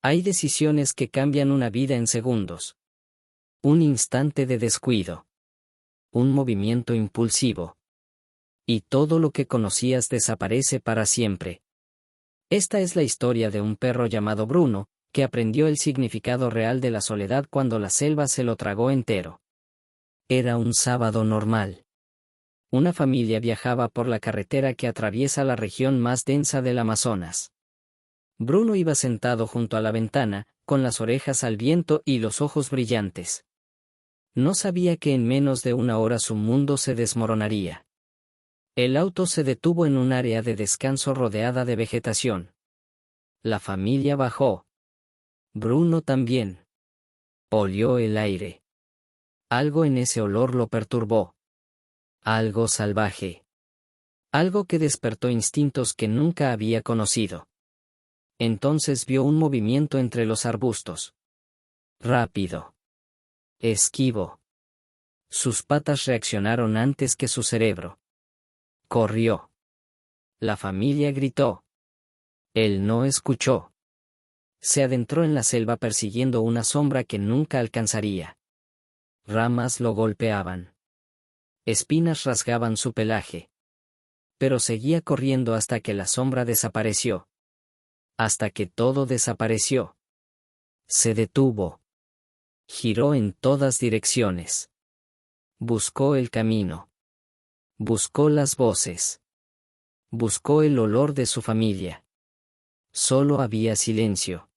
Hay decisiones que cambian una vida en segundos. Un instante de descuido. Un movimiento impulsivo. Y todo lo que conocías desaparece para siempre. Esta es la historia de un perro llamado Bruno, que aprendió el significado real de la soledad cuando la selva se lo tragó entero. Era un sábado normal. Una familia viajaba por la carretera que atraviesa la región más densa del Amazonas. Bruno iba sentado junto a la ventana, con las orejas al viento y los ojos brillantes. No sabía que en menos de una hora su mundo se desmoronaría. El auto se detuvo en un área de descanso rodeada de vegetación. La familia bajó. Bruno también. Olió el aire. Algo en ese olor lo perturbó. Algo salvaje. Algo que despertó instintos que nunca había conocido. Entonces vio un movimiento entre los arbustos. Rápido. Esquivo. Sus patas reaccionaron antes que su cerebro. Corrió. La familia gritó. Él no escuchó. Se adentró en la selva persiguiendo una sombra que nunca alcanzaría. Ramas lo golpeaban. Espinas rasgaban su pelaje. Pero seguía corriendo hasta que la sombra desapareció. Hasta que todo desapareció. Se detuvo. Giró en todas direcciones. Buscó el camino. Buscó las voces. Buscó el olor de su familia. Solo había silencio.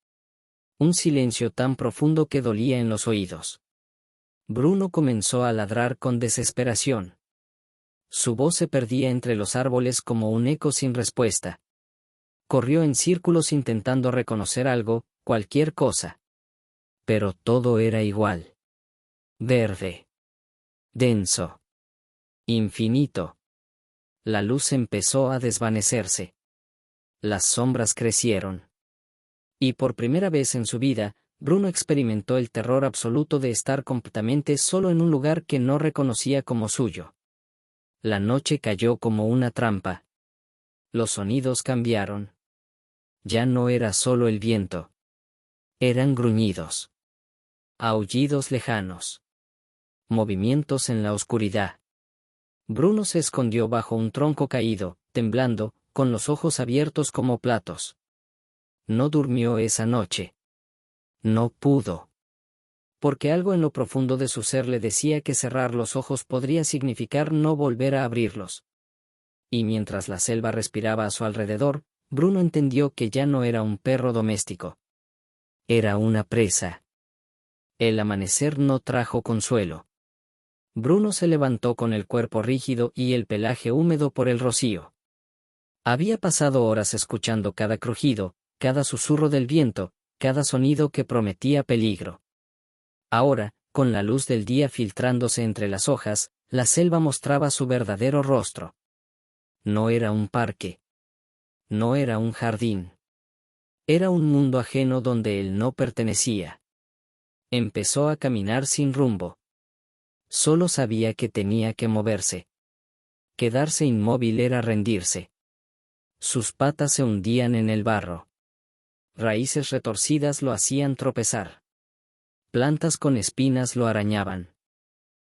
Un silencio tan profundo que dolía en los oídos. Bruno comenzó a ladrar con desesperación. Su voz se perdía entre los árboles como un eco sin respuesta. Corrió en círculos intentando reconocer algo, cualquier cosa. Pero todo era igual. Verde. Denso. Infinito. La luz empezó a desvanecerse. Las sombras crecieron. Y por primera vez en su vida, Bruno experimentó el terror absoluto de estar completamente solo en un lugar que no reconocía como suyo. La noche cayó como una trampa. Los sonidos cambiaron. Ya no era solo el viento. Eran gruñidos. Aullidos lejanos. Movimientos en la oscuridad. Bruno se escondió bajo un tronco caído, temblando, con los ojos abiertos como platos. No durmió esa noche. No pudo. Porque algo en lo profundo de su ser le decía que cerrar los ojos podría significar no volver a abrirlos. Y mientras la selva respiraba a su alrededor, Bruno entendió que ya no era un perro doméstico. Era una presa. El amanecer no trajo consuelo. Bruno se levantó con el cuerpo rígido y el pelaje húmedo por el rocío. Había pasado horas escuchando cada crujido, cada susurro del viento, cada sonido que prometía peligro. Ahora, con la luz del día filtrándose entre las hojas, la selva mostraba su verdadero rostro. No era un parque. No era un jardín. Era un mundo ajeno donde él no pertenecía. Empezó a caminar sin rumbo. Solo sabía que tenía que moverse. Quedarse inmóvil era rendirse. Sus patas se hundían en el barro. Raíces retorcidas lo hacían tropezar. Plantas con espinas lo arañaban.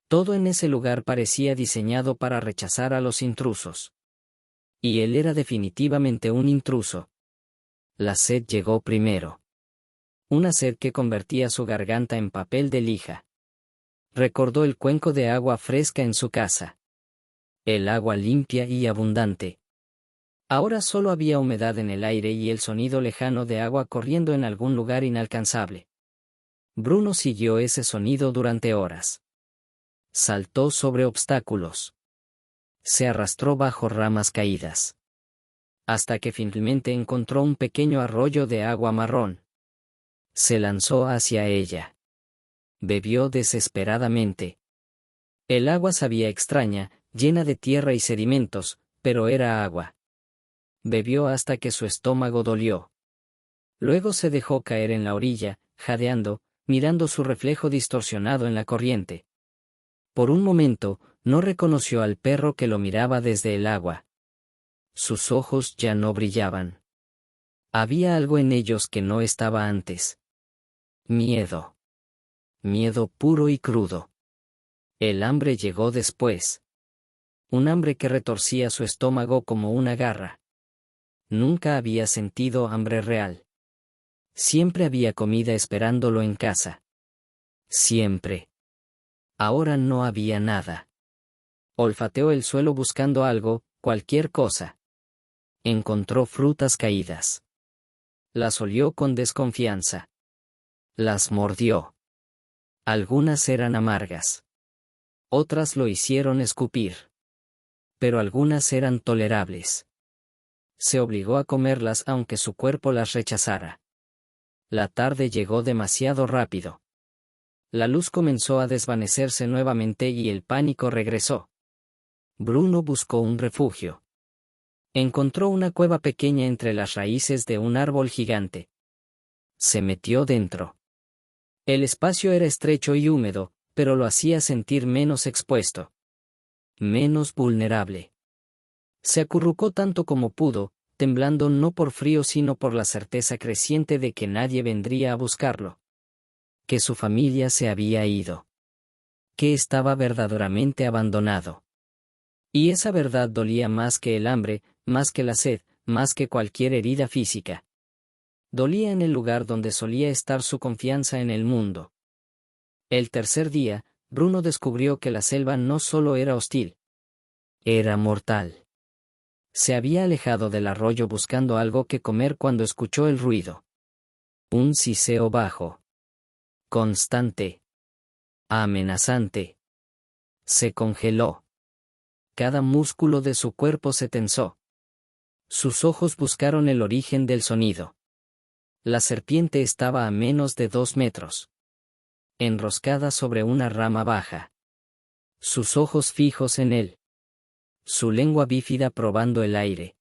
Todo en ese lugar parecía diseñado para rechazar a los intrusos. Y él era definitivamente un intruso. La sed llegó primero. Una sed que convertía su garganta en papel de lija. Recordó el cuenco de agua fresca en su casa. El agua limpia y abundante. Ahora solo había humedad en el aire y el sonido lejano de agua corriendo en algún lugar inalcanzable. Bruno siguió ese sonido durante horas. Saltó sobre obstáculos. Se arrastró bajo ramas caídas. Hasta que finalmente encontró un pequeño arroyo de agua marrón. Se lanzó hacia ella. Bebió desesperadamente. El agua sabía extraña, llena de tierra y sedimentos, pero era agua. Bebió hasta que su estómago dolió. Luego se dejó caer en la orilla, jadeando, mirando su reflejo distorsionado en la corriente. Por un momento, no reconoció al perro que lo miraba desde el agua. Sus ojos ya no brillaban. Había algo en ellos que no estaba antes. Miedo. Miedo puro y crudo. El hambre llegó después. Un hambre que retorcía su estómago como una garra. Nunca había sentido hambre real. Siempre había comida esperándolo en casa. Siempre. Ahora no había nada. Olfateó el suelo buscando algo, cualquier cosa. Encontró frutas caídas. Las olió con desconfianza. Las mordió. Algunas eran amargas. Otras lo hicieron escupir. Pero algunas eran tolerables. Se obligó a comerlas aunque su cuerpo las rechazara. La tarde llegó demasiado rápido. La luz comenzó a desvanecerse nuevamente y el pánico regresó. Bruno buscó un refugio. Encontró una cueva pequeña entre las raíces de un árbol gigante. Se metió dentro. El espacio era estrecho y húmedo, pero lo hacía sentir menos expuesto. Menos vulnerable. Se acurrucó tanto como pudo, temblando no por frío sino por la certeza creciente de que nadie vendría a buscarlo. Que su familia se había ido. Que estaba verdaderamente abandonado. Y esa verdad dolía más que el hambre, más que la sed, más que cualquier herida física. Dolía en el lugar donde solía estar su confianza en el mundo. El tercer día, Bruno descubrió que la selva no solo era hostil. Era mortal. Se había alejado del arroyo buscando algo que comer cuando escuchó el ruido. Un siseo bajo. Constante. Amenazante. Se congeló. Cada músculo de su cuerpo se tensó. Sus ojos buscaron el origen del sonido. La serpiente estaba a menos de 2 metros. Enroscada sobre una rama baja. Sus ojos fijos en él. Su lengua bífida probando el aire.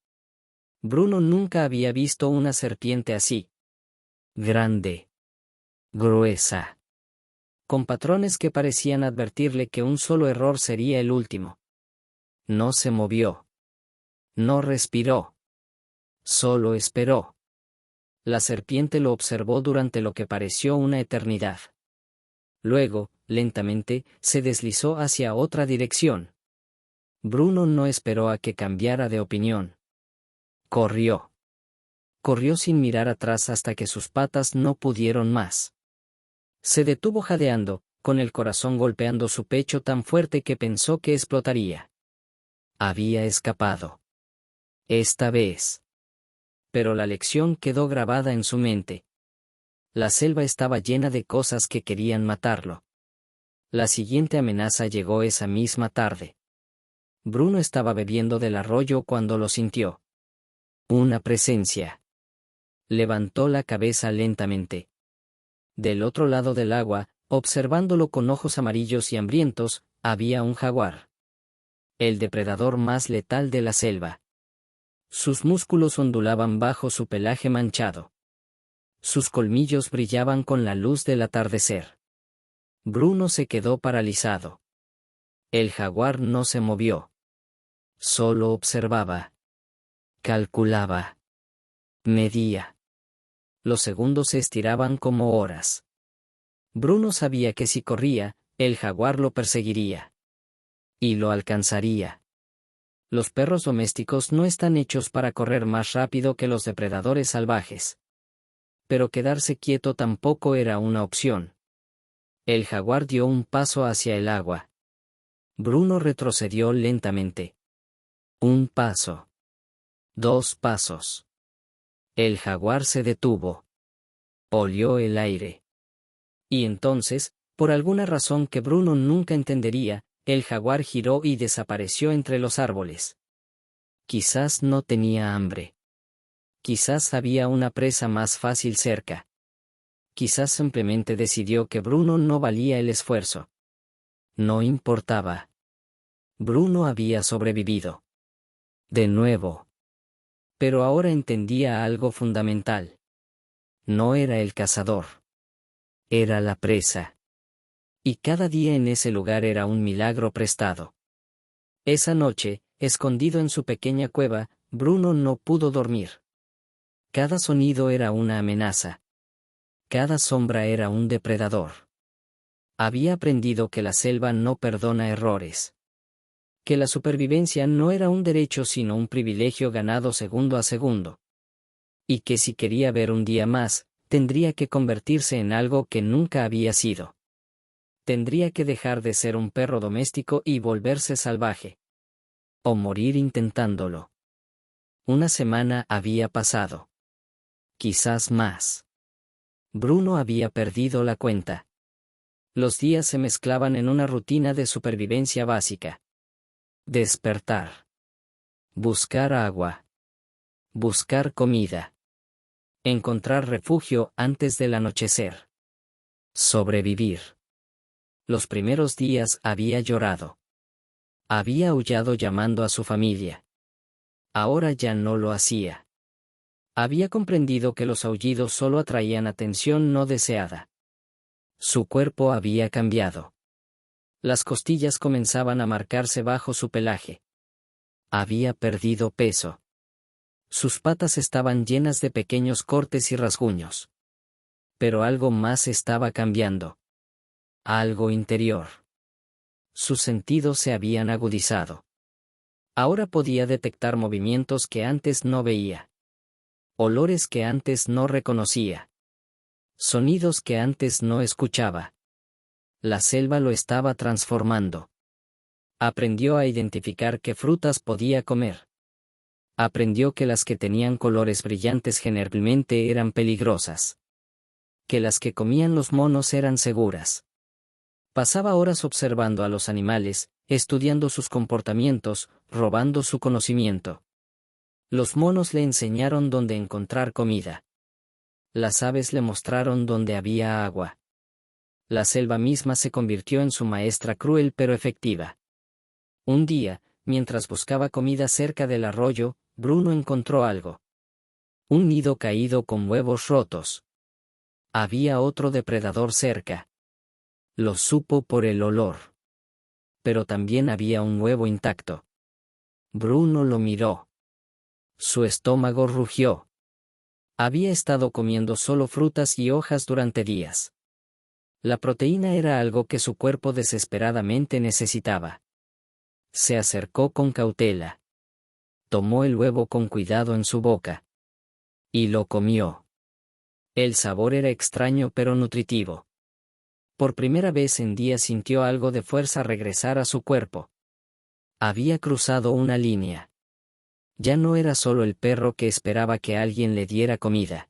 Bruno nunca había visto una serpiente así. Grande. Gruesa. Con patrones que parecían advertirle que un solo error sería el último. No se movió. No respiró. Solo esperó. La serpiente lo observó durante lo que pareció una eternidad. Luego, lentamente, se deslizó hacia otra dirección. Bruno no esperó a que cambiara de opinión. Corrió. Corrió sin mirar atrás hasta que sus patas no pudieron más. Se detuvo jadeando, con el corazón golpeando su pecho tan fuerte que pensó que explotaría. Había escapado. Esta vez. Pero la lección quedó grabada en su mente. La selva estaba llena de cosas que querían matarlo. La siguiente amenaza llegó esa misma tarde. Bruno estaba bebiendo del arroyo cuando lo sintió. Una presencia. Levantó la cabeza lentamente. Del otro lado del agua, observándolo con ojos amarillos y hambrientos, había un jaguar. El depredador más letal de la selva. Sus músculos ondulaban bajo su pelaje manchado. Sus colmillos brillaban con la luz del atardecer. Bruno se quedó paralizado. El jaguar no se movió. Solo observaba. Calculaba. Medía. Los segundos se estiraban como horas. Bruno sabía que si corría, el jaguar lo perseguiría. Y lo alcanzaría. Los perros domésticos no están hechos para correr más rápido que los depredadores salvajes. Pero quedarse quieto tampoco era una opción. El jaguar dio un paso hacia el agua. Bruno retrocedió lentamente. 1 paso. 2 pasos. El jaguar se detuvo. Olió el aire. Y entonces, por alguna razón que Bruno nunca entendería, el jaguar giró y desapareció entre los árboles. Quizás no tenía hambre. Quizás había una presa más fácil cerca. Quizás simplemente decidió que Bruno no valía el esfuerzo. No importaba. Bruno había sobrevivido. De nuevo. Pero ahora entendía algo fundamental. No era el cazador. Era la presa. Y cada día en ese lugar era un milagro prestado. Esa noche, escondido en su pequeña cueva, Bruno no pudo dormir. Cada sonido era una amenaza. Cada sombra era un depredador. Había aprendido que la selva no perdona errores. Que la supervivencia no era un derecho sino un privilegio ganado segundo a segundo. Y que si quería ver un día más, tendría que convertirse en algo que nunca había sido. Tendría que dejar de ser un perro doméstico y volverse salvaje. O morir intentándolo. Una semana había pasado. Quizás más. Bruno había perdido la cuenta. Los días se mezclaban en una rutina de supervivencia básica. Despertar. Buscar agua. Buscar comida. Encontrar refugio antes del anochecer. Sobrevivir. Los primeros días había llorado. Había aullado llamando a su familia. Ahora ya no lo hacía. Había comprendido que los aullidos solo atraían atención no deseada. Su cuerpo había cambiado. Las costillas comenzaban a marcarse bajo su pelaje. Había perdido peso. Sus patas estaban llenas de pequeños cortes y rasguños. Pero algo más estaba cambiando. Algo interior. Sus sentidos se habían agudizado. Ahora podía detectar movimientos que antes no veía. Olores que antes no reconocía. Sonidos que antes no escuchaba. La selva lo estaba transformando. Aprendió a identificar qué frutas podía comer. Aprendió que las que tenían colores brillantes generalmente eran peligrosas. Que las que comían los monos eran seguras. Pasaba horas observando a los animales, estudiando sus comportamientos, robando su conocimiento. Los monos le enseñaron dónde encontrar comida. Las aves le mostraron dónde había agua. La selva misma se convirtió en su maestra cruel pero efectiva. Un día, mientras buscaba comida cerca del arroyo, Bruno encontró algo. Un nido caído con huevos rotos. Había otro depredador cerca. Lo supo por el olor. Pero también había un huevo intacto. Bruno lo miró. Su estómago rugió. Había estado comiendo solo frutas y hojas durante días. La proteína era algo que su cuerpo desesperadamente necesitaba. Se acercó con cautela. Tomó el huevo con cuidado en su boca. Y lo comió. El sabor era extraño pero nutritivo. Por primera vez en días sintió algo de fuerza regresar a su cuerpo. Había cruzado una línea. Ya no era solo el perro que esperaba que alguien le diera comida.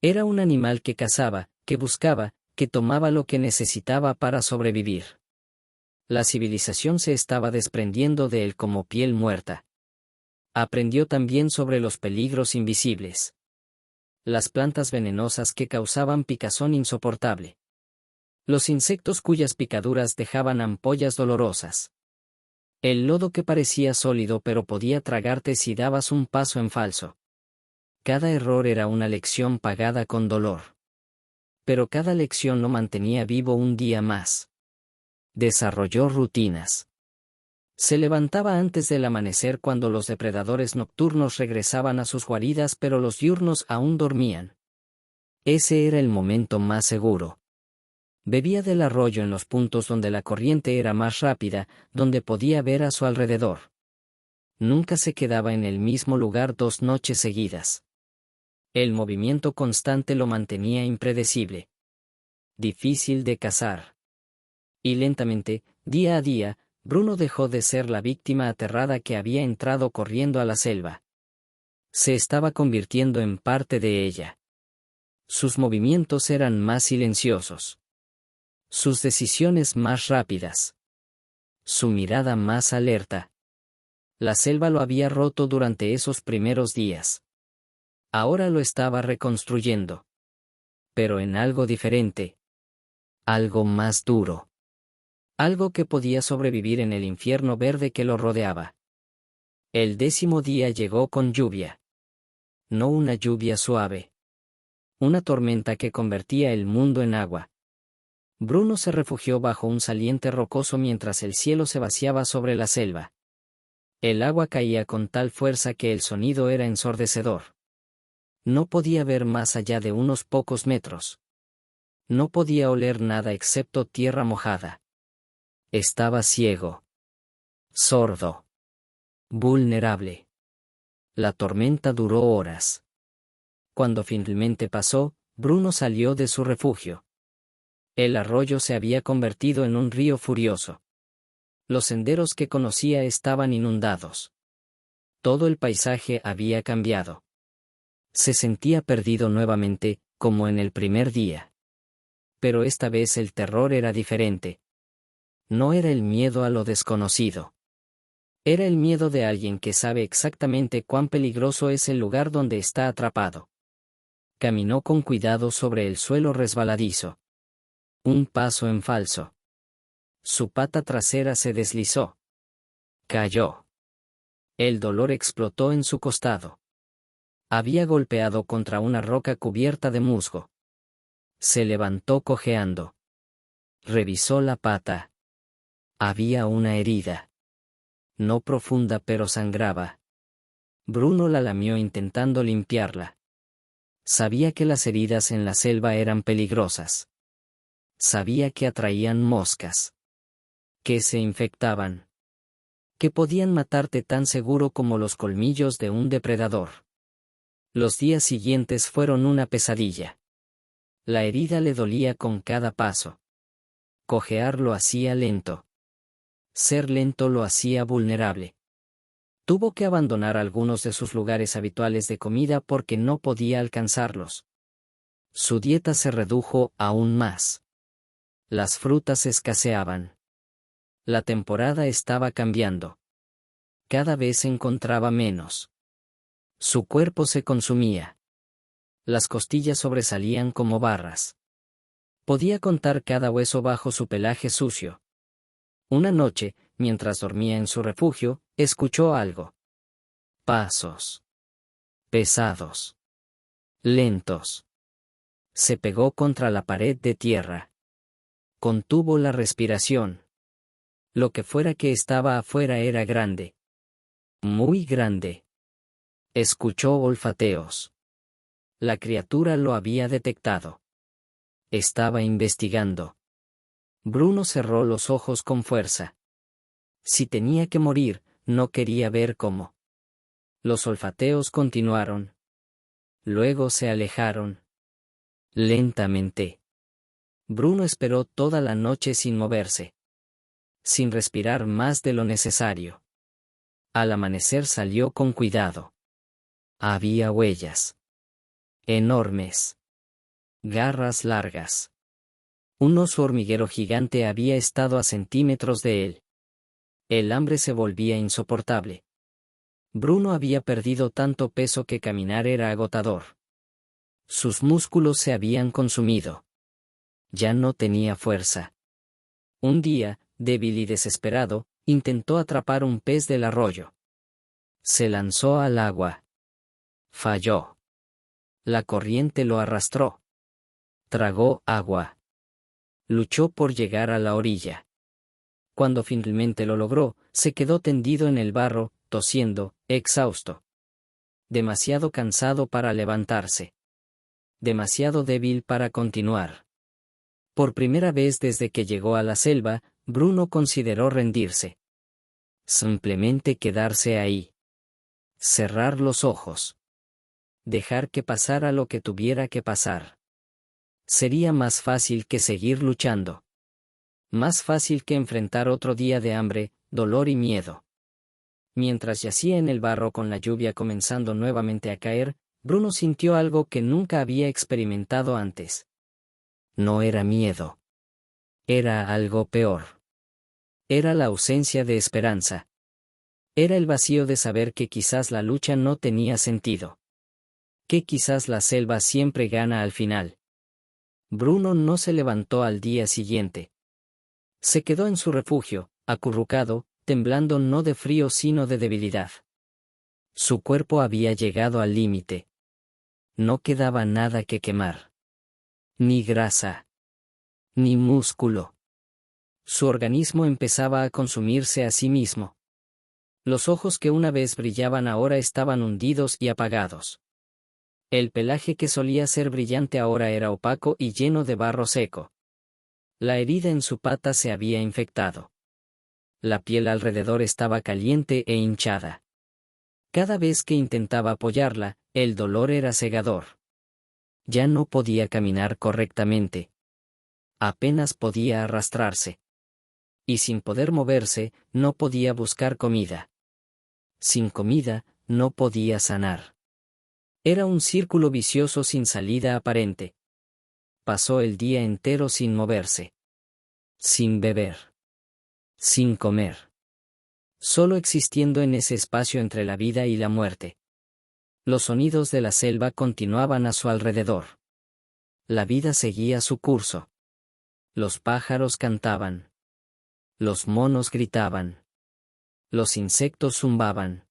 Era un animal que cazaba, que buscaba, que tomaba lo que necesitaba para sobrevivir. La civilización se estaba desprendiendo de él como piel muerta. Aprendió también sobre los peligros invisibles. Las plantas venenosas que causaban picazón insoportable. Los insectos cuyas picaduras dejaban ampollas dolorosas. El lodo que parecía sólido pero podía tragarte si dabas un paso en falso. Cada error era una lección pagada con dolor. Pero cada lección lo mantenía vivo un día más. Desarrolló rutinas. Se levantaba antes del amanecer cuando los depredadores nocturnos regresaban a sus guaridas pero los diurnos aún dormían. Ese era el momento más seguro. Bebía del arroyo en los puntos donde la corriente era más rápida, donde podía ver a su alrededor. Nunca se quedaba en el mismo lugar 2 noches seguidas. El movimiento constante lo mantenía impredecible. Difícil de cazar. Y lentamente, día a día, Bruno dejó de ser la víctima aterrada que había entrado corriendo a la selva. Se estaba convirtiendo en parte de ella. Sus movimientos eran más silenciosos. Sus decisiones más rápidas. Su mirada más alerta. La selva lo había roto durante esos primeros días. Ahora lo estaba reconstruyendo. Pero en algo diferente. Algo más duro. Algo que podía sobrevivir en el infierno verde que lo rodeaba. El 10º día llegó con lluvia. No una lluvia suave. Una tormenta que convertía el mundo en agua. Bruno se refugió bajo un saliente rocoso mientras el cielo se vaciaba sobre la selva. El agua caía con tal fuerza que el sonido era ensordecedor. No podía ver más allá de unos pocos metros. No podía oler nada excepto tierra mojada. Estaba ciego. Sordo. Vulnerable. La tormenta duró horas. Cuando finalmente pasó, Bruno salió de su refugio. El arroyo se había convertido en un río furioso. Los senderos que conocía estaban inundados. Todo el paisaje había cambiado. Se sentía perdido nuevamente, como en el primer día. Pero esta vez el terror era diferente. No era el miedo a lo desconocido. Era el miedo de alguien que sabe exactamente cuán peligroso es el lugar donde está atrapado. Caminó con cuidado sobre el suelo resbaladizo. Un paso en falso. Su pata trasera se deslizó. Cayó. El dolor explotó en su costado. Había golpeado contra una roca cubierta de musgo. Se levantó cojeando. Revisó la pata. Había una herida. No profunda pero sangraba. Bruno la lamió intentando limpiarla. Sabía que las heridas en la selva eran peligrosas. Sabía que atraían moscas. Que se infectaban. Que podían matarte tan seguro como los colmillos de un depredador. Los días siguientes fueron una pesadilla. La herida le dolía con cada paso. Cojear lo hacía lento. Ser lento lo hacía vulnerable. Tuvo que abandonar algunos de sus lugares habituales de comida porque no podía alcanzarlos. Su dieta se redujo aún más. Las frutas escaseaban. La temporada estaba cambiando. Cada vez encontraba menos. Su cuerpo se consumía. Las costillas sobresalían como barras. Podía contar cada hueso bajo su pelaje sucio. Una noche, mientras dormía en su refugio, escuchó algo. Pasos. Pesados. Lentos. Se pegó contra la pared de tierra. Contuvo la respiración. Lo que fuera que estaba afuera era grande. Muy grande. Escuchó olfateos. La criatura lo había detectado. Estaba investigando. Bruno cerró los ojos con fuerza. Si tenía que morir, no quería ver cómo. Los olfateos continuaron. Luego se alejaron. Lentamente. Bruno esperó toda la noche sin moverse. Sin respirar más de lo necesario. Al amanecer salió con cuidado. Había huellas. Enormes. Garras largas. Un oso hormiguero gigante había estado a centímetros de él. El hambre se volvía insoportable. Bruno había perdido tanto peso que caminar era agotador. Sus músculos se habían consumido. Ya no tenía fuerza. Un día, débil y desesperado, intentó atrapar un pez del arroyo. Se lanzó al agua. Falló. La corriente lo arrastró. Tragó agua. Luchó por llegar a la orilla. Cuando finalmente lo logró, se quedó tendido en el barro, tosiendo, exhausto. Demasiado cansado para levantarse. Demasiado débil para continuar. Por primera vez desde que llegó a la selva, Bruno consideró rendirse. Simplemente quedarse ahí. Cerrar los ojos. Dejar que pasara lo que tuviera que pasar. Sería más fácil que seguir luchando. Más fácil que enfrentar otro día de hambre, dolor y miedo. Mientras yacía en el barro con la lluvia comenzando nuevamente a caer, Bruno sintió algo que nunca había experimentado antes. No era miedo. Era algo peor. Era la ausencia de esperanza. Era el vacío de saber que quizás la lucha no tenía sentido. Que quizás la selva siempre gana al final. Bruno no se levantó al día siguiente. Se quedó en su refugio, acurrucado, temblando no de frío sino de debilidad. Su cuerpo había llegado al límite. No quedaba nada que quemar. Ni grasa. Ni músculo. Su organismo empezaba a consumirse a sí mismo. Los ojos que una vez brillaban ahora estaban hundidos y apagados. El pelaje que solía ser brillante ahora era opaco y lleno de barro seco. La herida en su pata se había infectado. La piel alrededor estaba caliente e hinchada. Cada vez que intentaba apoyarla, el dolor era cegador. Ya no podía caminar correctamente. Apenas podía arrastrarse. Y sin poder moverse, no podía buscar comida. Sin comida, no podía sanar. Era un círculo vicioso sin salida aparente. Pasó el día entero sin moverse. Sin beber. Sin comer. Solo existiendo en ese espacio entre la vida y la muerte. Los sonidos de la selva continuaban a su alrededor. La vida seguía su curso. Los pájaros cantaban. Los monos gritaban. Los insectos zumbaban.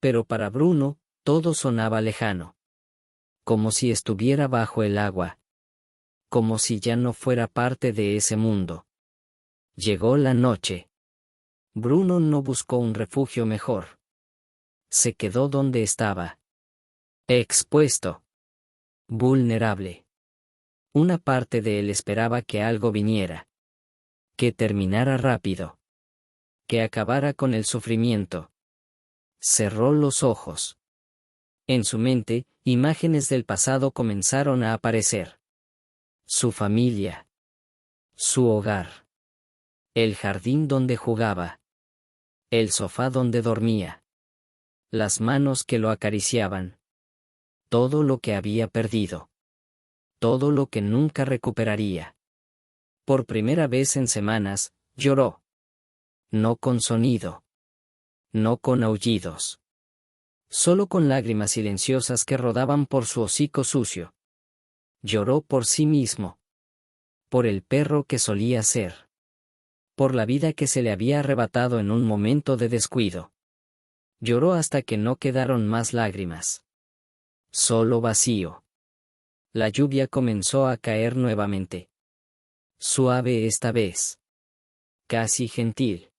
Pero para Bruno, todo sonaba lejano. Como si estuviera bajo el agua. Como si ya no fuera parte de ese mundo. Llegó la noche. Bruno no buscó un refugio mejor. Se quedó donde estaba. Expuesto. Vulnerable. Una parte de él esperaba que algo viniera. Que terminara rápido. Que acabara con el sufrimiento. Cerró los ojos. En su mente, imágenes del pasado comenzaron a aparecer. Su familia. Su hogar. El jardín donde jugaba. El sofá donde dormía. Las manos que lo acariciaban. Todo lo que había perdido. Todo lo que nunca recuperaría. Por primera vez en semanas, lloró. No con sonido. No con aullidos. Solo con lágrimas silenciosas que rodaban por su hocico sucio. Lloró por sí mismo. Por el perro que solía ser. Por la vida que se le había arrebatado en un momento de descuido. Lloró hasta que no quedaron más lágrimas. Solo vacío. La lluvia comenzó a caer nuevamente. Suave esta vez. Casi gentil.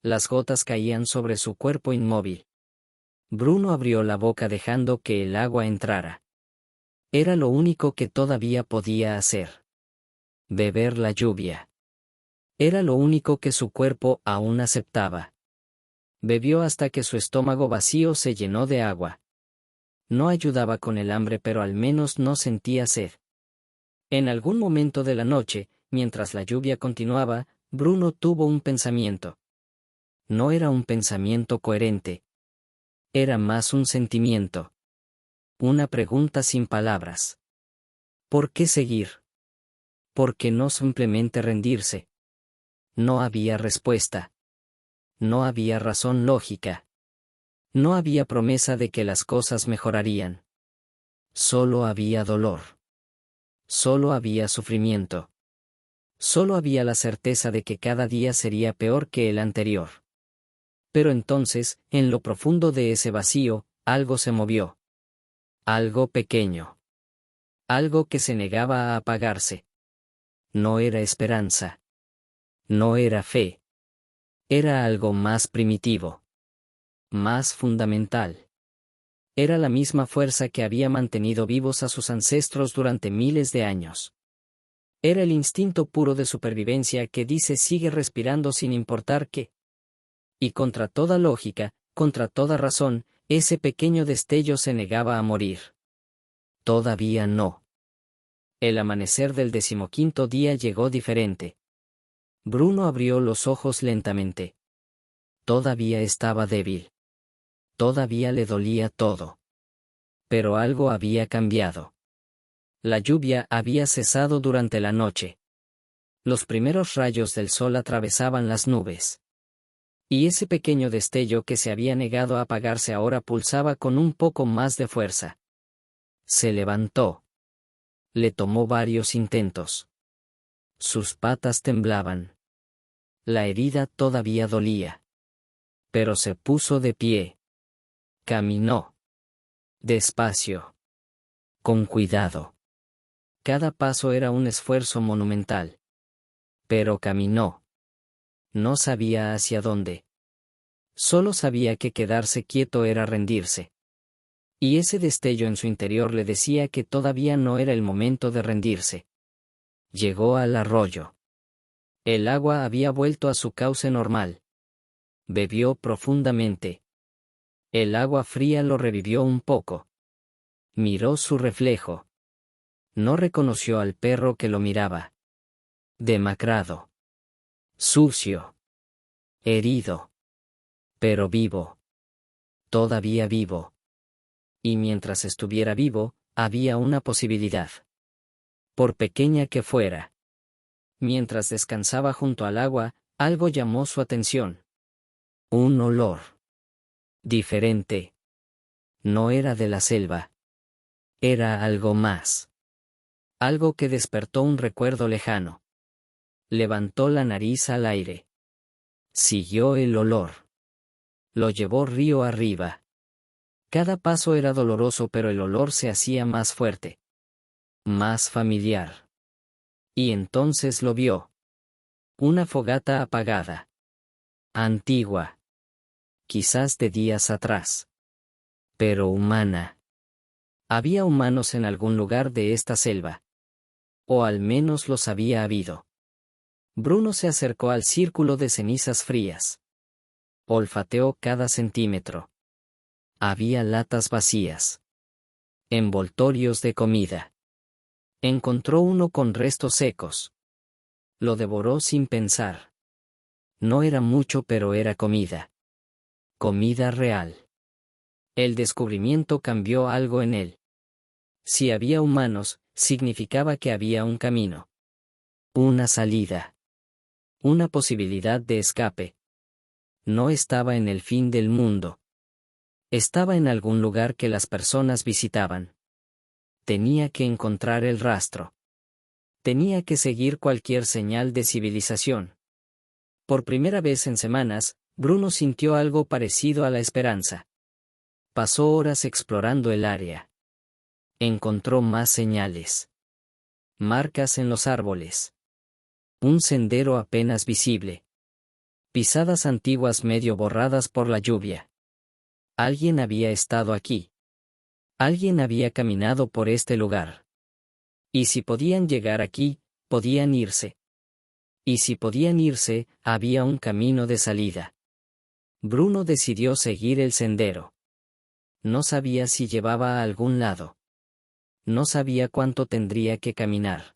Las gotas caían sobre su cuerpo inmóvil. Bruno abrió la boca dejando que el agua entrara. Era lo único que todavía podía hacer. Beber la lluvia. Era lo único que su cuerpo aún aceptaba. Bebió hasta que su estómago vacío se llenó de agua. No ayudaba con el hambre, pero al menos no sentía sed. En algún momento de la noche, mientras la lluvia continuaba, Bruno tuvo un pensamiento. No era un pensamiento coherente. Era más un sentimiento. Una pregunta sin palabras. ¿Por qué seguir? ¿Por qué no simplemente rendirse? No había respuesta. No había razón lógica. No había promesa de que las cosas mejorarían. Solo había dolor. Solo había sufrimiento. Solo había la certeza de que cada día sería peor que el anterior. Pero entonces, en lo profundo de ese vacío, algo se movió. Algo pequeño. Algo que se negaba a apagarse. No era esperanza. No era fe. Era algo más primitivo. Más fundamental. Era la misma fuerza que había mantenido vivos a sus ancestros durante miles de años. Era el instinto puro de supervivencia que dice sigue respirando sin importar qué. Y contra toda lógica, contra toda razón, ese pequeño destello se negaba a morir. Todavía no. El amanecer del 15º día llegó diferente. Bruno abrió los ojos lentamente. Todavía estaba débil. Todavía le dolía todo. Pero algo había cambiado. La lluvia había cesado durante la noche. Los primeros rayos del sol atravesaban las nubes. Y ese pequeño destello que se había negado a apagarse ahora pulsaba con un poco más de fuerza. Se levantó. Le tomó varios intentos. Sus patas temblaban. La herida todavía dolía. Pero se puso de pie. Caminó. Despacio. Con cuidado. Cada paso era un esfuerzo monumental. Pero caminó. No sabía hacia dónde. Solo sabía que quedarse quieto era rendirse. Y ese destello en su interior le decía que todavía no era el momento de rendirse. Llegó al arroyo. El agua había vuelto a su cauce normal. Bebió profundamente. El agua fría lo revivió un poco. Miró su reflejo. No reconoció al perro que lo miraba. Demacrado. Sucio. Herido. Pero vivo. Todavía vivo. Y mientras estuviera vivo, había una posibilidad. Por pequeña que fuera. Mientras descansaba junto al agua, algo llamó su atención. Un olor. Diferente. No era de la selva. Era algo más. Algo que despertó un recuerdo lejano. Levantó la nariz al aire. Siguió el olor. Lo llevó río arriba. Cada paso era doloroso, pero el olor se hacía más fuerte. Más familiar. Y entonces lo vio. Una fogata apagada. Antigua. Quizás de días atrás. Pero humana. Había humanos en algún lugar de esta selva. O al menos los había habido. Bruno se acercó al círculo de cenizas frías. Olfateó cada centímetro. Había latas vacías. Envoltorios de comida. Encontró uno con restos secos. Lo devoró sin pensar. No era mucho, pero era comida. Comida real. El descubrimiento cambió algo en él. Si había humanos, significaba que había un camino. Una salida. Una posibilidad de escape. No estaba en el fin del mundo. Estaba en algún lugar que las personas visitaban. Tenía que encontrar el rastro. Tenía que seguir cualquier señal de civilización. Por primera vez en semanas, Bruno sintió algo parecido a la esperanza. Pasó horas explorando el área. Encontró más señales. Marcas en los árboles. Un sendero apenas visible. Pisadas antiguas medio borradas por la lluvia. Alguien había estado aquí. Alguien había caminado por este lugar. Y si podían llegar aquí, podían irse. Y si podían irse, había un camino de salida. Bruno decidió seguir el sendero. No sabía si llevaba a algún lado. No sabía cuánto tendría que caminar.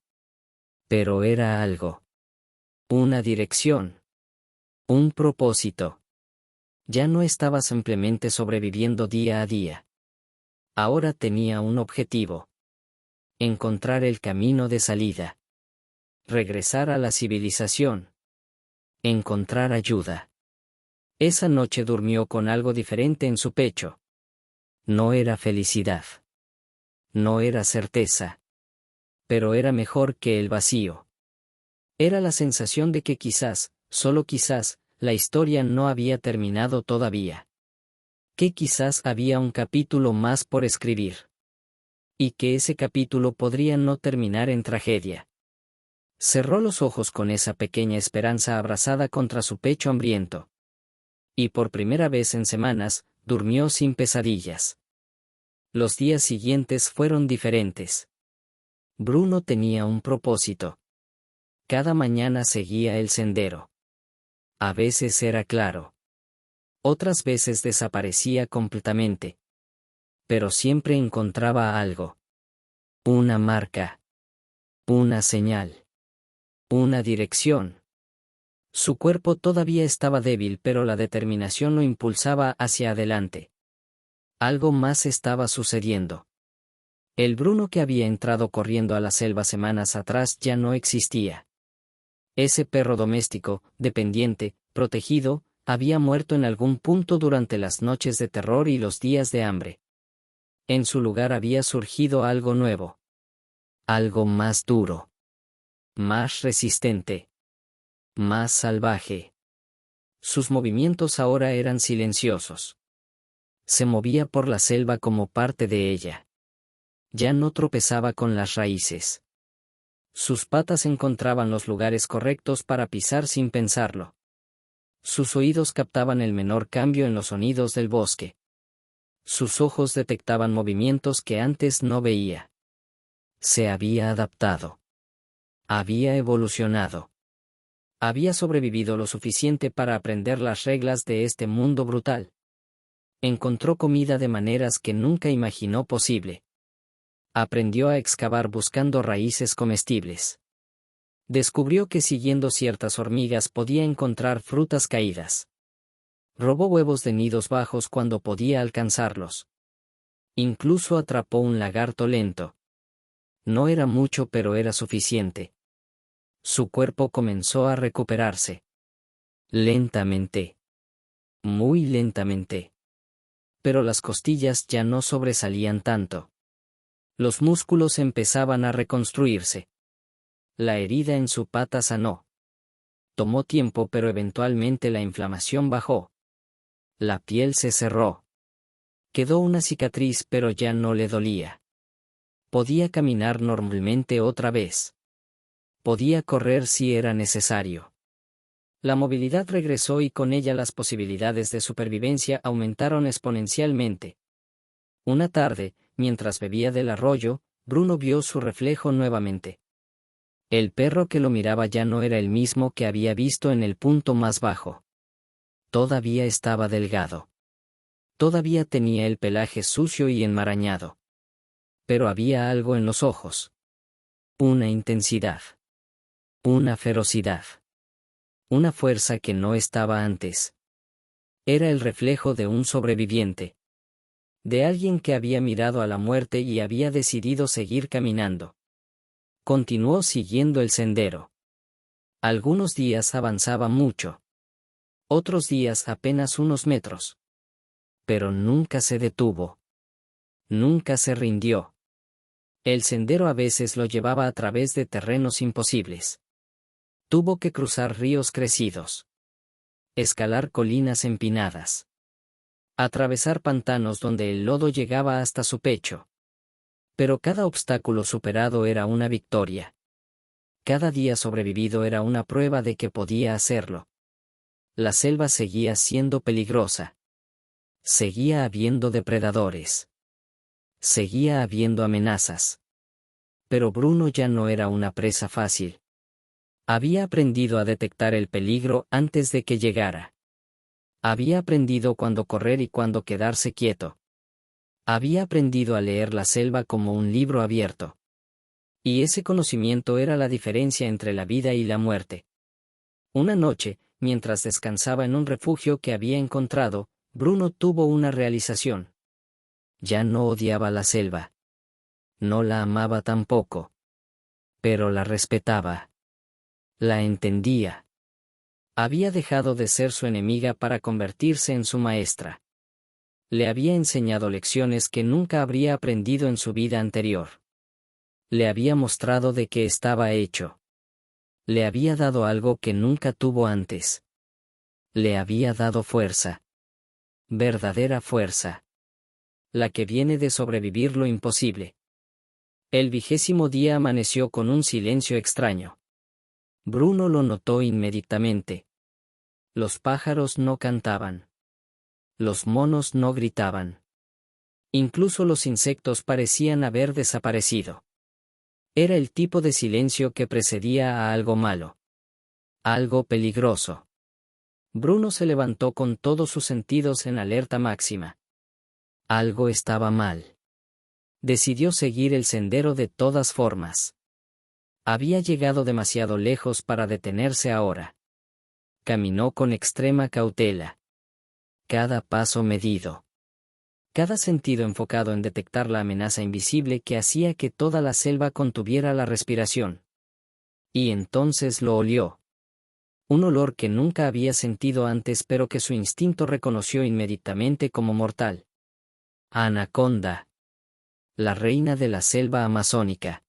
Pero era algo. Una dirección. Un propósito. Ya no estaba simplemente sobreviviendo día a día. Ahora tenía un objetivo. Encontrar el camino de salida. Regresar a la civilización. Encontrar ayuda. Esa noche durmió con algo diferente en su pecho. No era felicidad. No era certeza. Pero era mejor que el vacío. Era la sensación de que quizás, solo quizás, la historia no había terminado todavía. Que quizás había un capítulo más por escribir. Y que ese capítulo podría no terminar en tragedia. Cerró los ojos con esa pequeña esperanza abrazada contra su pecho hambriento. Y por primera vez en semanas, durmió sin pesadillas. Los días siguientes fueron diferentes. Bruno tenía un propósito. Cada mañana seguía el sendero. A veces era claro. Otras veces desaparecía completamente. Pero siempre encontraba algo. Una marca. Una señal. Una dirección. Su cuerpo todavía estaba débil, pero la determinación lo impulsaba hacia adelante. Algo más estaba sucediendo. El Bruno que había entrado corriendo a la selva semanas atrás ya no existía. Ese perro doméstico, dependiente, protegido, había muerto en algún punto durante las noches de terror y los días de hambre. En su lugar había surgido algo nuevo. Algo más duro. Más resistente. Más salvaje. Sus movimientos ahora eran silenciosos. Se movía por la selva como parte de ella. Ya no tropezaba con las raíces. Sus patas encontraban los lugares correctos para pisar sin pensarlo. Sus oídos captaban el menor cambio en los sonidos del bosque. Sus ojos detectaban movimientos que antes no veía. Se había adaptado. Había evolucionado. Había sobrevivido lo suficiente para aprender las reglas de este mundo brutal. Encontró comida de maneras que nunca imaginó posible. Aprendió a excavar buscando raíces comestibles. Descubrió que siguiendo ciertas hormigas podía encontrar frutas caídas. Robó huevos de nidos bajos cuando podía alcanzarlos. Incluso atrapó un lagarto lento. No era mucho, pero era suficiente. Su cuerpo comenzó a recuperarse. Lentamente. Muy lentamente. Pero las costillas ya no sobresalían tanto. Los músculos empezaban a reconstruirse. La herida en su pata sanó. Tomó tiempo, pero eventualmente la inflamación bajó. La piel se cerró. Quedó una cicatriz, pero ya no le dolía. Podía caminar normalmente otra vez. Podía correr si era necesario. La movilidad regresó y con ella las posibilidades de supervivencia aumentaron exponencialmente. Una tarde, mientras bebía del arroyo, Bruno vio su reflejo nuevamente. El perro que lo miraba ya no era el mismo que había visto en el punto más bajo. Todavía estaba delgado. Todavía tenía el pelaje sucio y enmarañado. Pero había algo en los ojos. Una intensidad. Una ferocidad. Una fuerza que no estaba antes. Era el reflejo de un sobreviviente. De alguien que había mirado a la muerte y había decidido seguir caminando. Continuó siguiendo el sendero. Algunos días avanzaba mucho. Otros días apenas unos metros. Pero nunca se detuvo. Nunca se rindió. El sendero a veces lo llevaba a través de terrenos imposibles. Tuvo que cruzar ríos crecidos. Escalar colinas empinadas. Atravesar pantanos donde el lodo llegaba hasta su pecho. Pero cada obstáculo superado era una victoria. Cada día sobrevivido era una prueba de que podía hacerlo. La selva seguía siendo peligrosa. Seguía habiendo depredadores. Seguía habiendo amenazas. Pero Bruno ya no era una presa fácil. Había aprendido a detectar el peligro antes de que llegara. Había aprendido cuándo correr y cuándo quedarse quieto. Había aprendido a leer la selva como un libro abierto. Y ese conocimiento era la diferencia entre la vida y la muerte. Una noche, mientras descansaba en un refugio que había encontrado, Bruno tuvo una realización. Ya no odiaba la selva. No la amaba tampoco. Pero la respetaba. La entendía. Había dejado de ser su enemiga para convertirse en su maestra. Le había enseñado lecciones que nunca habría aprendido en su vida anterior. Le había mostrado de qué estaba hecho. Le había dado algo que nunca tuvo antes. Le había dado fuerza. Verdadera fuerza. La que viene de sobrevivir lo imposible. El 20º día amaneció con un silencio extraño. Bruno lo notó inmediatamente. Los pájaros no cantaban. Los monos no gritaban. Incluso los insectos parecían haber desaparecido. Era el tipo de silencio que precedía a algo malo. Algo peligroso. Bruno se levantó con todos sus sentidos en alerta máxima. Algo estaba mal. Decidió seguir el sendero de todas formas. Había llegado demasiado lejos para detenerse ahora. Caminó con extrema cautela. Cada paso medido. Cada sentido enfocado en detectar la amenaza invisible que hacía que toda la selva contuviera la respiración. Y entonces lo olió. Un olor que nunca había sentido antes pero que su instinto reconoció inmediatamente como mortal. Anaconda. La reina de la selva amazónica.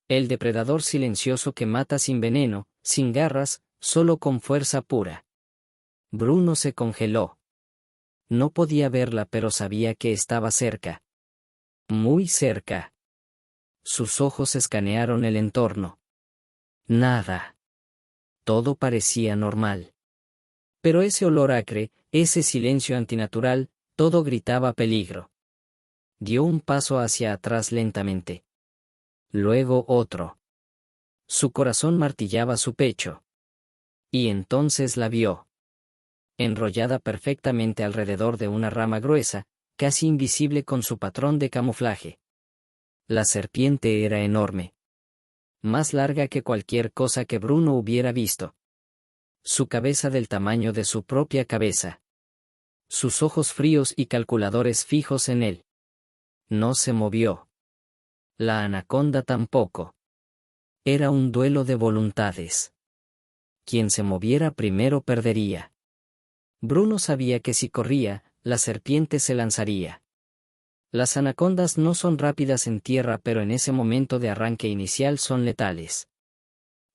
El depredador silencioso que mata sin veneno, sin garras, solo con fuerza pura. Bruno se congeló. No podía verla pero sabía que estaba cerca. Muy cerca. Sus ojos escanearon el entorno. Nada. Todo parecía normal. Pero ese olor acre, ese silencio antinatural, Todo gritaba peligro. Dio un paso hacia atrás lentamente. Luego otro. Su corazón martillaba su pecho. Y entonces la vio. Enrollada perfectamente alrededor de una rama gruesa, casi invisible con su patrón de camuflaje. La serpiente era enorme. Más larga que cualquier cosa que Bruno hubiera visto. Su cabeza del tamaño de su propia cabeza. Sus ojos fríos y calculadores fijos en él. No se movió. La anaconda tampoco. Era un duelo de voluntades. Quien se moviera primero perdería. Bruno sabía que si corría, la serpiente se lanzaría. Las anacondas no son rápidas en tierra, pero en ese momento de arranque inicial son letales.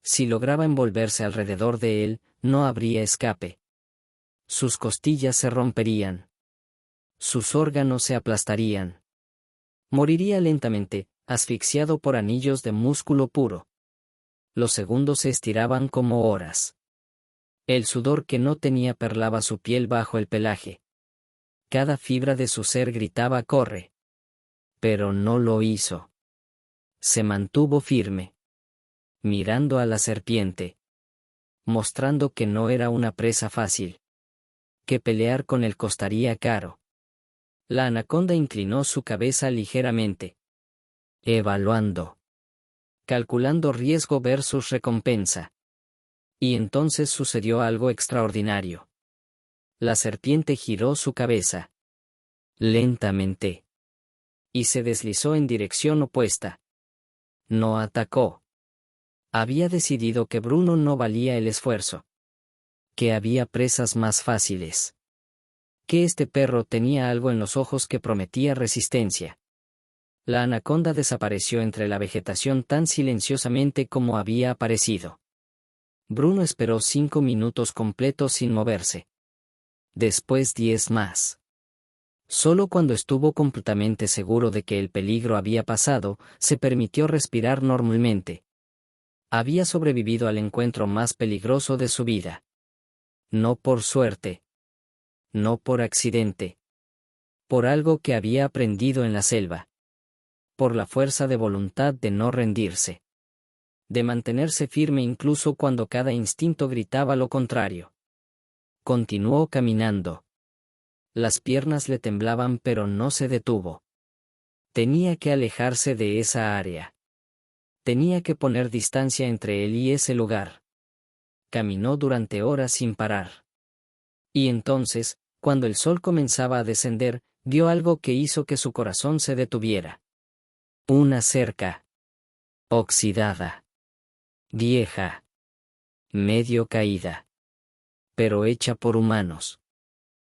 Si lograba envolverse alrededor de él, no habría escape. Sus costillas se romperían. Sus órganos se aplastarían. Moriría lentamente, asfixiado por anillos de músculo puro. Los segundos se estiraban como horas. El sudor que no tenía perlaba su piel bajo el pelaje. Cada fibra de su ser gritaba corre. Pero no lo hizo. Se mantuvo firme. Mirando a la serpiente. Mostrando que no era una presa fácil. Que pelear con él costaría caro. La anaconda inclinó su cabeza ligeramente. Evaluando. Calculando riesgo versus recompensa. Y entonces sucedió algo extraordinario. La serpiente giró su cabeza. Lentamente. Y se deslizó en dirección opuesta. No atacó. Había decidido que Bruno no valía el esfuerzo. Que había presas más fáciles. Que este perro tenía algo en los ojos que prometía resistencia. La anaconda desapareció entre la vegetación tan silenciosamente como había aparecido. Bruno esperó 5 minutos completos sin moverse. Después 10 más. Solo cuando estuvo completamente seguro de que el peligro había pasado, se permitió respirar normalmente. Había sobrevivido al encuentro más peligroso de su vida. No por suerte. No por accidente. Por algo que había aprendido en la selva. Por la fuerza de voluntad de no rendirse. De mantenerse firme incluso cuando cada instinto gritaba lo contrario. Continuó caminando. Las piernas le temblaban pero no se detuvo. Tenía que alejarse de esa área. Tenía que poner distancia entre él y ese lugar. Caminó durante horas sin parar. Y entonces, cuando el sol comenzaba a descender, vio algo que hizo que su corazón se detuviera. Una cerca. Oxidada. Vieja. Medio caída. Pero hecha por humanos.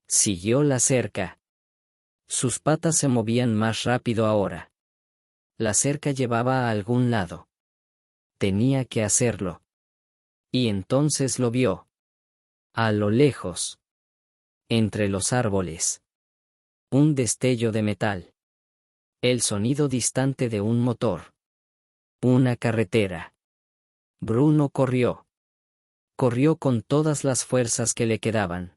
Siguió la cerca. Sus patas se movían más rápido ahora. La cerca llevaba a algún lado. Tenía que hacerlo. Y entonces lo vio. A lo lejos. Entre los árboles. Un destello de metal. El sonido distante de un motor. Una carretera. Bruno corrió. Corrió con todas las fuerzas que le quedaban.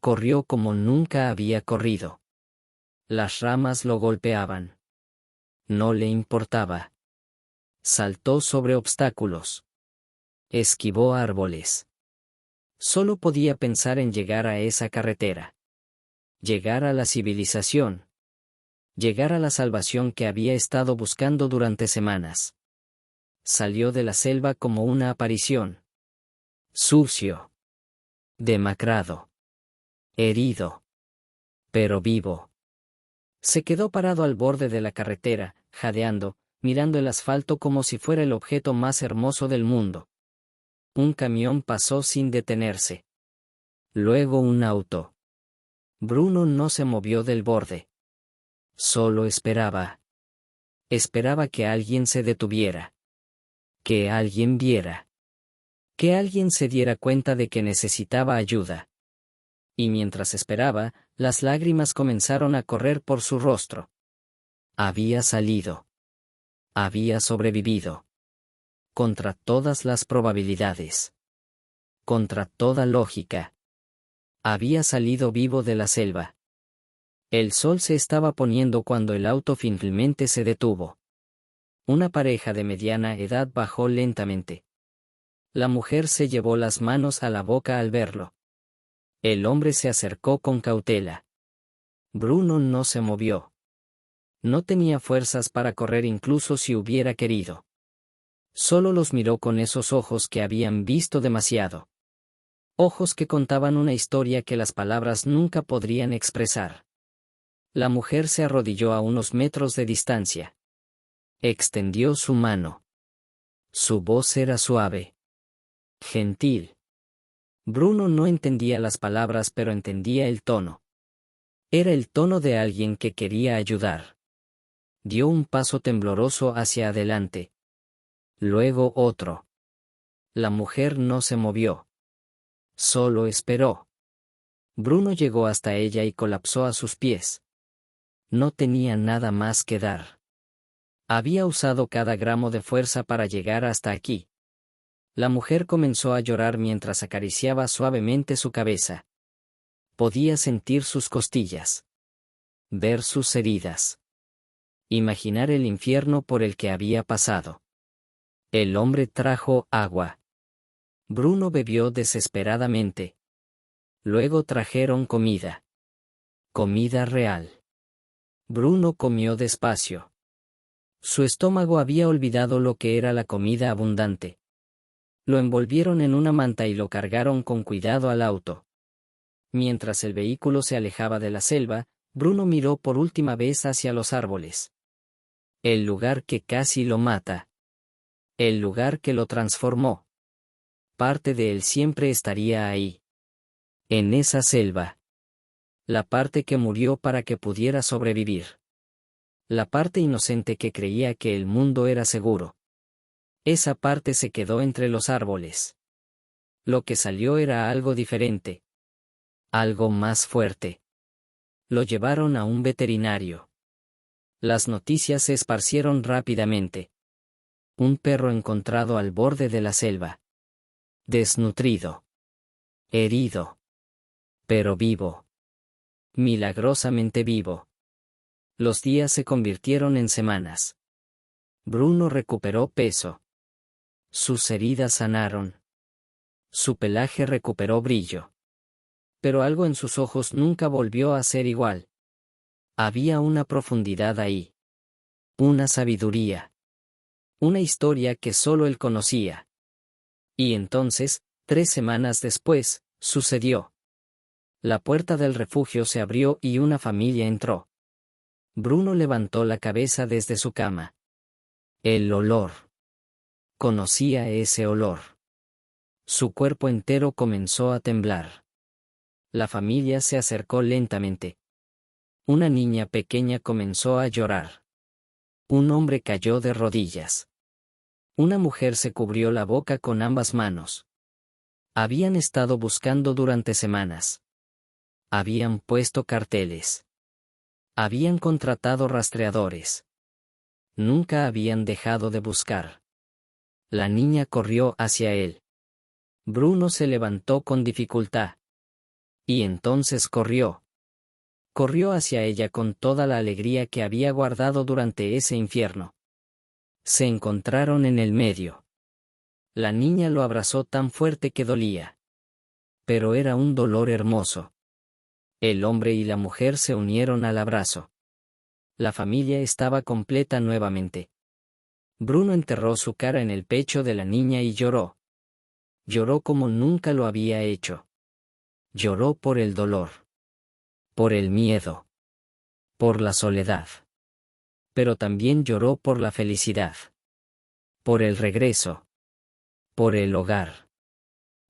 Corrió como nunca había corrido. Las ramas lo golpeaban. No le importaba. Saltó sobre obstáculos. Esquivó árboles. Solo podía pensar en llegar a esa carretera. Llegar a la civilización. Llegar a la salvación que había estado buscando durante semanas. Salió de la selva como una aparición. Sucio. Demacrado. Herido. Pero vivo. Se quedó parado al borde de la carretera, jadeando, mirando el asfalto como si fuera el objeto más hermoso del mundo. Un camión pasó sin detenerse. Luego un auto. Bruno no se movió del borde. Solo esperaba. Esperaba que alguien se detuviera. Que alguien viera. Que alguien se diera cuenta de que necesitaba ayuda. Y mientras esperaba, las lágrimas comenzaron a correr por su rostro. Había salido. Había sobrevivido. Contra todas las probabilidades. Contra toda lógica. Había salido vivo de la selva. El sol se estaba poniendo cuando el auto finalmente se detuvo. Una pareja de mediana edad bajó lentamente. La mujer se llevó las manos a la boca al verlo. El hombre se acercó con cautela. Bruno no se movió. No tenía fuerzas para correr incluso si hubiera querido. Solo los miró con esos ojos que habían visto demasiado. Ojos que contaban una historia que las palabras nunca podrían expresar. La mujer se arrodilló a unos metros de distancia. Extendió su mano. Su voz era suave. Gentil. Bruno no entendía las palabras pero entendía el tono. Era el tono de alguien que quería ayudar. Dio un paso tembloroso hacia adelante. Luego otro. La mujer no se movió. Solo esperó. Bruno llegó hasta ella y colapsó a sus pies. No tenía nada más que dar. Había usado cada gramo de fuerza para llegar hasta aquí. La mujer comenzó a llorar mientras acariciaba suavemente su cabeza. Podía sentir sus costillas. Ver sus heridas. Imaginar el infierno por el que había pasado. El hombre trajo agua. Bruno bebió desesperadamente. Luego trajeron comida. Comida real. Bruno comió despacio. Su estómago había olvidado lo que era la comida abundante. Lo envolvieron en una manta y lo cargaron con cuidado al auto. Mientras el vehículo se alejaba de la selva, Bruno miró por última vez hacia los árboles. El lugar que casi lo mata. El lugar que lo transformó. Parte de él siempre estaría ahí. En esa selva. La parte que murió para que pudiera sobrevivir. La parte inocente que creía que el mundo era seguro. Esa parte se quedó entre los árboles. Lo que salió era algo diferente. Algo más fuerte. Lo llevaron a un veterinario. Las noticias se esparcieron rápidamente. Un perro encontrado al borde de la selva. Desnutrido. Herido. Pero vivo. Milagrosamente vivo. Los días se convirtieron en semanas. Bruno recuperó peso. Sus heridas sanaron. Su pelaje recuperó brillo. Pero algo en sus ojos nunca volvió a ser igual. Había una profundidad ahí. Una sabiduría. Una historia que solo él conocía. Y entonces, 3 semanas después, sucedió. La puerta del refugio se abrió y una familia entró. Bruno levantó la cabeza desde su cama. El olor. Conocía ese olor. Su cuerpo entero comenzó a temblar. La familia se acercó lentamente. Una niña pequeña comenzó a llorar. Un hombre cayó de rodillas. Una mujer se cubrió la boca con ambas manos. Habían estado buscando durante semanas. Habían puesto carteles. Habían contratado rastreadores. Nunca habían dejado de buscar. La niña corrió hacia él. Bruno se levantó con dificultad. Y entonces corrió. Corrió hacia ella con toda la alegría que había guardado durante ese infierno. Se encontraron en el medio. La niña lo abrazó tan fuerte que dolía. Pero era un dolor hermoso. El hombre y la mujer se unieron al abrazo. La familia estaba completa nuevamente. Bruno enterró su cara en el pecho de la niña y lloró. Lloró como nunca lo había hecho. Lloró por el dolor. Por el miedo. Por la soledad. Pero también lloró por la felicidad. Por el regreso. Por el hogar.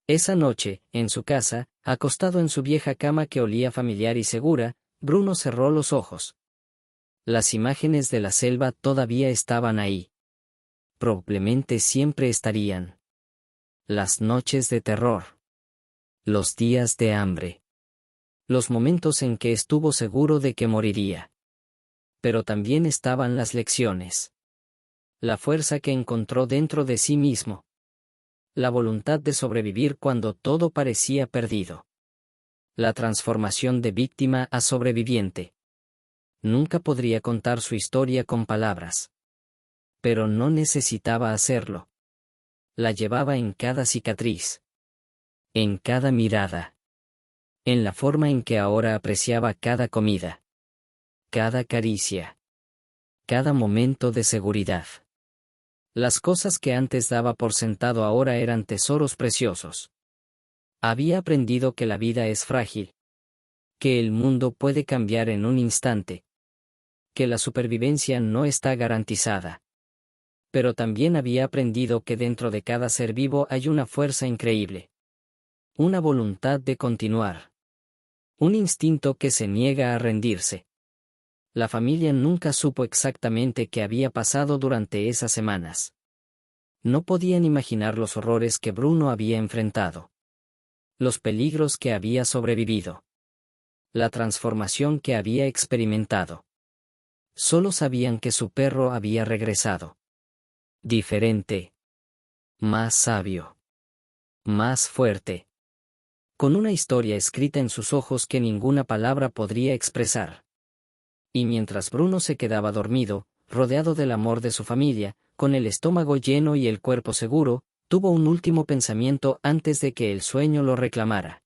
Esa noche, en su casa, acostado en su vieja cama que olía familiar y segura, Bruno cerró los ojos. Las imágenes de la selva todavía estaban ahí. Probablemente siempre estarían. Las noches de terror. Los días de hambre. Los momentos en que estuvo seguro de que moriría. Pero también estaban las lecciones. La fuerza que encontró dentro de sí mismo. La voluntad de sobrevivir cuando todo parecía perdido. La transformación de víctima a sobreviviente. Nunca podría contar su historia con palabras. Pero no necesitaba hacerlo. La llevaba en cada cicatriz. En cada mirada. En la forma en que ahora apreciaba cada comida. Cada caricia. Cada momento de seguridad. Las cosas que antes daba por sentado ahora eran tesoros preciosos. Había aprendido que la vida es frágil. Que el mundo puede cambiar en un instante. Que la supervivencia no está garantizada. Pero también había aprendido que dentro de cada ser vivo hay una fuerza increíble. Una voluntad de continuar. Un instinto que se niega a rendirse. La familia nunca supo exactamente qué había pasado durante esas semanas. No podían imaginar los horrores que Bruno había enfrentado. Los peligros que había sobrevivido. La transformación que había experimentado. Solo sabían que su perro había regresado. Diferente. Más sabio. Más fuerte. Con una historia escrita en sus ojos que ninguna palabra podría expresar. Y mientras Bruno se quedaba dormido, rodeado del amor de su familia, con el estómago lleno y el cuerpo seguro, tuvo un último pensamiento antes de que el sueño lo reclamara.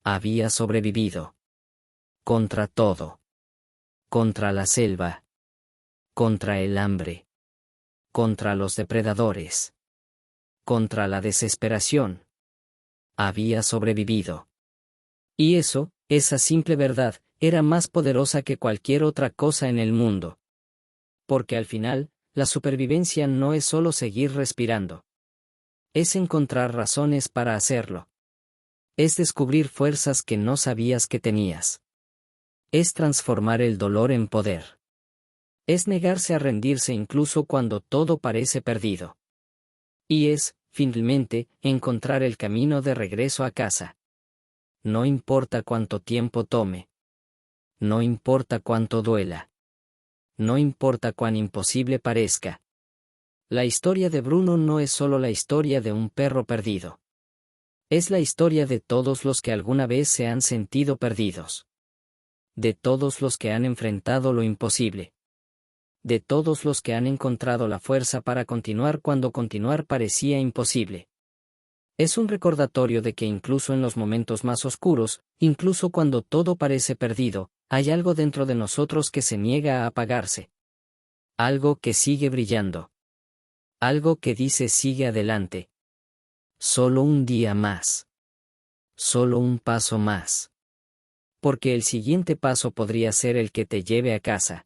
Había sobrevivido. Contra todo. Contra la selva. Contra el hambre. Contra los depredadores. Contra la desesperación. Había sobrevivido. Y eso, esa simple verdad, era más poderosa que cualquier otra cosa en el mundo. Porque al final, la supervivencia no es solo seguir respirando. Es encontrar razones para hacerlo. Es descubrir fuerzas que no sabías que tenías. Es transformar el dolor en poder. Es negarse a rendirse incluso cuando todo parece perdido. Y es, finalmente, encontrar el camino de regreso a casa. No importa cuánto tiempo tome. No importa cuánto duela. No importa cuán imposible parezca. La historia de Bruno no es solo la historia de un perro perdido. Es la historia de todos los que alguna vez se han sentido perdidos. De todos los que han enfrentado lo imposible. De todos los que han encontrado la fuerza para continuar cuando continuar parecía imposible. Es un recordatorio de que incluso en los momentos más oscuros, incluso cuando todo parece perdido, hay algo dentro de nosotros que se niega a apagarse. Algo que sigue brillando. Algo que dice sigue adelante. Solo un día más. Solo un paso más. Porque el siguiente paso podría ser el que te lleve a casa.